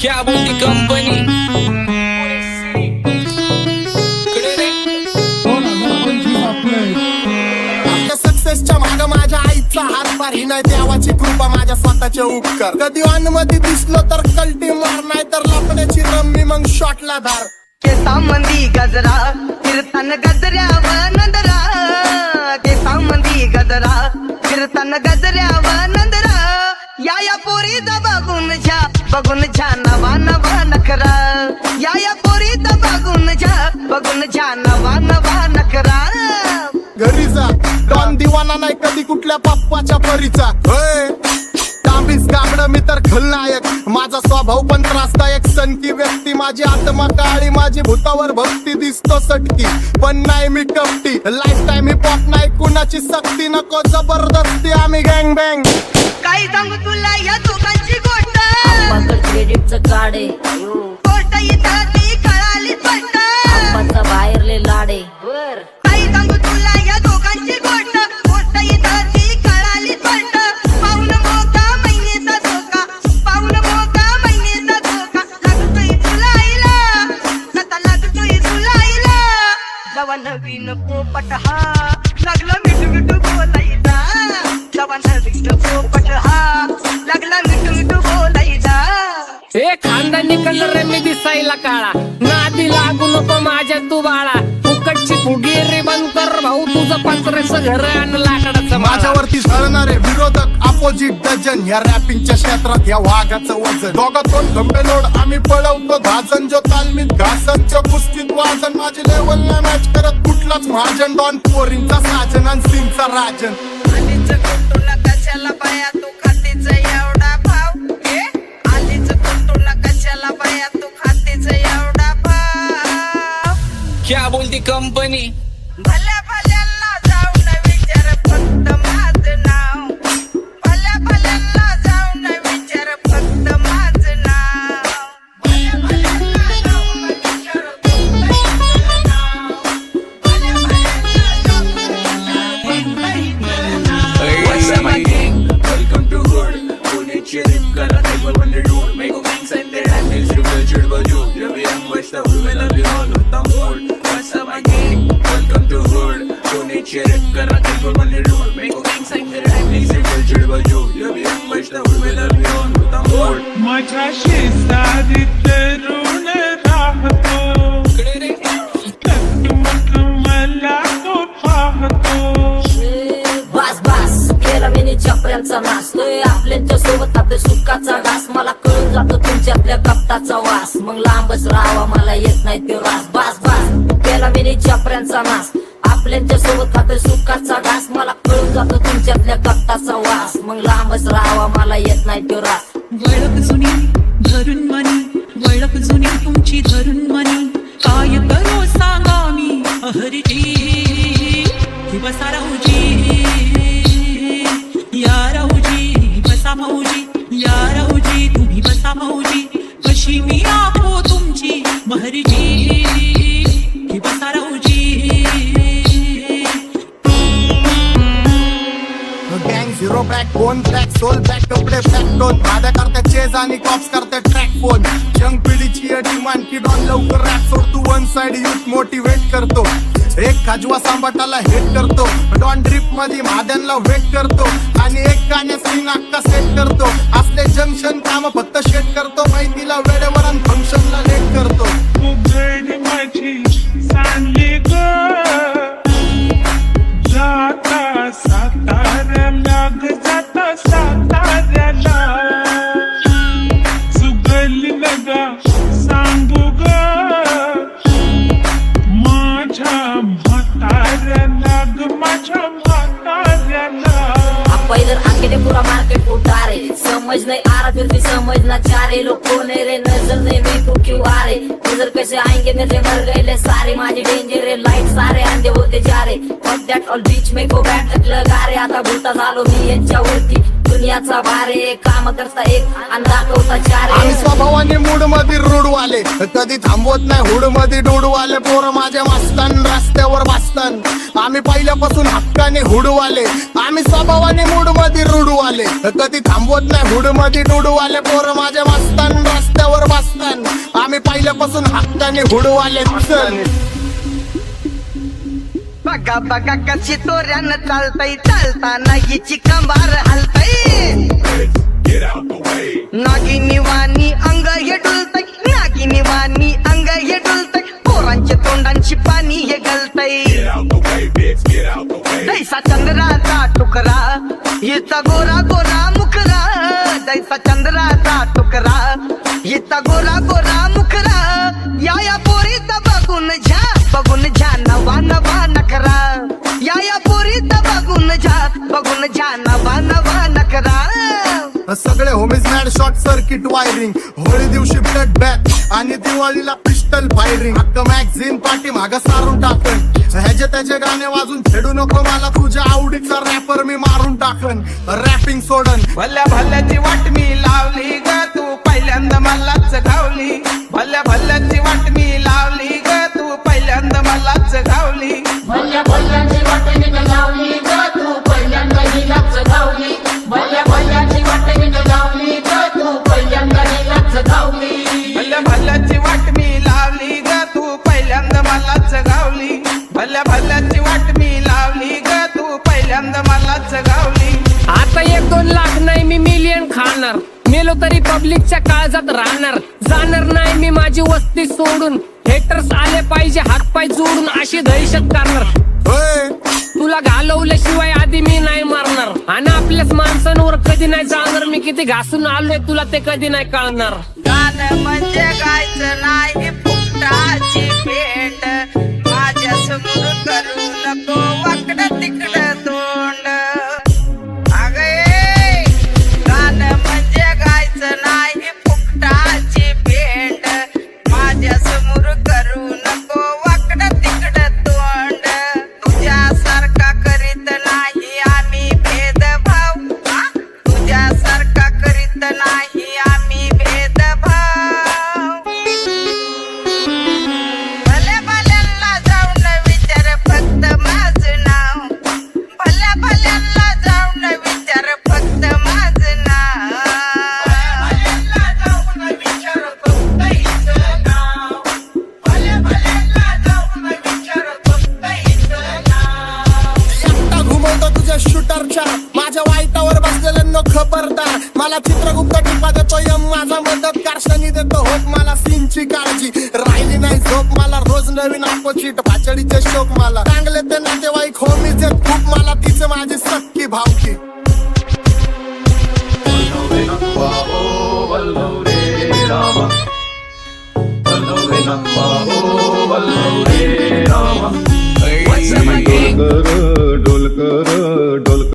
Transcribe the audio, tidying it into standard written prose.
क्या बोलती कंपनी सक्सेसच्या माग माझ्या आईचा हातभार ही नाही देवाची कृपा माझ्या स्वतःचे उपकार कधी मध्ये दिसलो तर कल्टी मार नाही तर लपण्याची रम्मी मग शॉटला धार केसामंदी गजरा कीर्तन गजऱ्यावर नंदरा केसामंदी गजरा कीर्तन गजऱ्यावर नंदरा या पोरीचा बघून झा नवा नवा नखरा या पोरीचा बघून झा नवा नवा नखरा घरी जा डॉन दिवाना नाही कधी कुठल्या पप्पाच्या परीचा तांबीस गाबड मी तर खलनायक माझा स्वभाव पण त्रासदायक सनकी व्यक्ती माझी आत्मा काळी माझी भूतावर भक्ती दिसतो सटकी पण नाही मी कपटी लाईफ टाइम हिप हॉप नाही कुणाची सक्ती नको जबरदस्ती आम्ही गँग बँग काही सांगू तुला या दोघांची गोष्ट क्रेडिटचं कार्ड आहे गोष्ट इथं ती कळाली स्पष्ट आंबाचा बाहेरले लाडे काही सांगू तुला या दोघांची गोष्ट गोष्ट इथं ती कळाली स्पष्ट पाऊन मोका महिनेचा धोका पाऊन मोका महिनेचा धोका लागतोय तुला आईला आता लागतोय तुला आईला जवा नवीन पोपट हा लागला मिठू मिठू बोलायचा जवा नवीन पोपट हा लागला मिठू मिठू बोलायचा ए खानदानी कलर रे मी दिसायला काळा नादी लागू नको माझ्या तू बाळा फुकटची फुगी रे बंद कर भाऊ तुझं पात्रेचं घर आणि लाकडाचं माझ्यावरती झळणारे विरोधक अपोजिट डझन या रॅपिंगच्या क्षेत्रात या वाघाचं वजन दोघातून खंबे लोड आम्ही पळवतो धाजन जो तालमीत घासनच्या कुस्तीत वाजन माझी लेवल ना मॅच करत कुठलाच महाजन डॉन पोरींचा साजन आणि सिंगचा राजन आलीच कुटुला कशाला बाया तू खातीच एवढा भाव आलीच कुटुला कशाला बाया तू खातीच एवढा भाव क्या बोलती कंपनी भल्या भल्यांना जाऊन विचार फक्त माझं नाव भल्या भल्यांना जाऊन विचार फक्त माझं नाव भल्या भल्यांना जाऊन विचार फक्त माझं नाव भल्या भल्यांना जाऊन What's up, my gang? Welcome to Hood. Pune cherry kara table when they do. Make a gang send their handles to the church you. Every young west of we will be all with the mood. What's up, my gang? Welcome to Hood. Pune cherry kara table when they do. Make a gang send their handles to the church you. Every young west of we will be all with the mood. माझ्या शेजारीत तरुण राहतो मग मला तो पाहतो बस बस केला मी चपऱ्यांचा नाश आपल्याच्या सोबत आपल्या सुखाचा घास मला कळून जातो तुमच्यातल्या कपटाचा वास मग लांबच राहावा मला येत नाही तो रास बस बस केला मी चपऱ्यांचा नाश आपल्याच्या सोबत आपल्या सुखाचा घास मला कळून जातो तुमच्यातल्या कपटाचा वास मग लांबच राहावा मला येत नाही तो रास वळख जुनी धरून मनी वळख जुनी तुमची धरून मनी काय करो सांगा मी अहरजी बसा राहूजी या राहूजी बसा भाऊजी या राहूजी तुम्ही बसा भाऊजी कशी मी आपो तुमची महरजी बसा राहूजी गँग झिरो बॅक बोन ट्रॅक सोल बॅक कपडे बॅक टोन भाड्या करते चेज आणि कॉप्स करते ट्रॅक फोन जंग पिढीची डिमांड की डॉन लवकर रॅप सोड तू वन साइड युथ मोटिवेट करतो एक खाजवा सांबाटाला हेट करतो डॉन ड्रिप मध्ये महाद्यांना वेट करतो आणि एक गाण्या सिंग अक्का सेट करतो असले जंक्शन काम फक्त शेट करतो माहितीला वेळेवर आणि फंक्शनला लेट करतो उघड माझी सांगली ग जाता साताऱ्याला ग जाता साताऱ्याला सुगली नगा सांगू ग माझ्या म्हाताऱ्याला ग माझ्या म्हाताऱ्याला पहिलं आंकेले पुरा मार्केट उतारे समझ नहीं आ रहा फिर भी समझना चाह रहे लोग कौन है रे नजर नहीं मेरे को क्यों आ रहे नजर कैसे आएंगे मेरे मर गए ले सारे माझे डेंजर है लाइट सारे अंधे होते जा रहे फक दैट ऑल बीच में को बैठ लगा रे आता भूलता झालो मी यांच्यावरती दुनियाचा भारे काम करता एक आणि दाखवता चार आम्ही स्वभावाने मूड मध्ये रूडवाले कधी थांबवत नाही हुड मध्ये डोडवाले पोरं माझ्या मस्तान रस्त्यावर बसतान आम्ही पहिल्यापासून हक्काने हुडवाले आम्ही स्वभावाने मूड मध्ये रूडवाले कधी थांबवत नाही हुड मध्ये डोडवाले पोरं माझ्या मस्तान रस्त्यावर बसतान वतन आम्ही पहिल्यापासून हक्काने हुडवाले चल बघा बघा कशी तोऱ्यानं चालतय चालताना हिची कंबार हलतय नागिनी वाणी अंग हे डुलतय नागिनी वाणी अंग हे डुलतय पोरांच्या तोंडांची पाणी हे गलतय दैसा चंद्राचा तुकरा हिचा गोरा गोरा मुखरा दैसा चंद्राचा तुकरा हिचा गोरा गोरा मुखरा या पोरीचा बघून झा नवा नवा नकरा या पोरीचा बघून झा नवा नवा नकरा सगळे homies mad short circuit wiring Holi दिवशी ब्लड बॅथ आणि दिवाळीला पिस्टल फायरिंग हक्क मॅगझिन पाठी मागं सारून टाकन ह्याचे त्याचे गाणे वाजून खेळू नको मला तुझ्या आवडीचा रॅपर मी मारून टाकन रॅपिंग सोडन भल्या भल्याची वाट मी लावली ग तू पहिल्यांदा मलाच घावली भल्या भल्याची वाट मी लावली ग तू पहिल्यांदा मलाच घावली भल्या भल्याची वाट मी लावली ग तू पहिल्यांदा हिलाच घावली भल्या भल्याची वाट मी लावली ग तू पहिल्यांदा हिलाच घावली भल्या भल्याची वाट मी लावली ग तू पहिल्यांदा मलाच घावली भल्या भल्याची वाट मी लावली ग तू पहिल्यांदा मलाच घावली आता 1-2 लाख नाही मी मिलियन खाणार मेलो तरी पब्लिकच्या काळजात राहणार जाणार नाही मी माझी वस्ती सोडून हेटर्स आले पाहिजे हातपाय जोडून अशी दहशत करणार होय तुला घालवल्याशिवाय आधी मी नाही मारणार आणि आपल्याच माणसांवर कधी नाही जाणार मी किती घासून आलोय तुला ते कधी नाही कळणार गाणं म्हणजे गायचं नाही फुकटाची भेट माझ्या समोर करू नको वाकडं तिकडं तोंड अगे गाणं म्हणजे गायचं नाही फुकटाची भेट माझ्या समोर करू नको वाकडं तिकडं तोंड तुझ्यासारखा करीत नाही आम्ही भेदभाव तुझ्यासारखा करीत नाही आम्ही भेदभाव भल्या भल्यांना जाऊन विचार फक्त माझं नाव भल्या भल्यांना जाऊन विचार फक्त माझं नाव एकटा घुमवतो तुझ्या शूटरच्या माझ्या वाईटावर बसलेल्यांनो खबरदार मला चित्रगुप्त टिपा देतो यम माझा मदत कारशनी देतो होप मला सीनची काळजी राहिली नाही झोप मला रोज नवीन अपोजिट भाचडीचे शोक मला चांगले ते नातेवाईक होमीच आहेत खूप मला तिचे माझी सक्की भावकी What's up,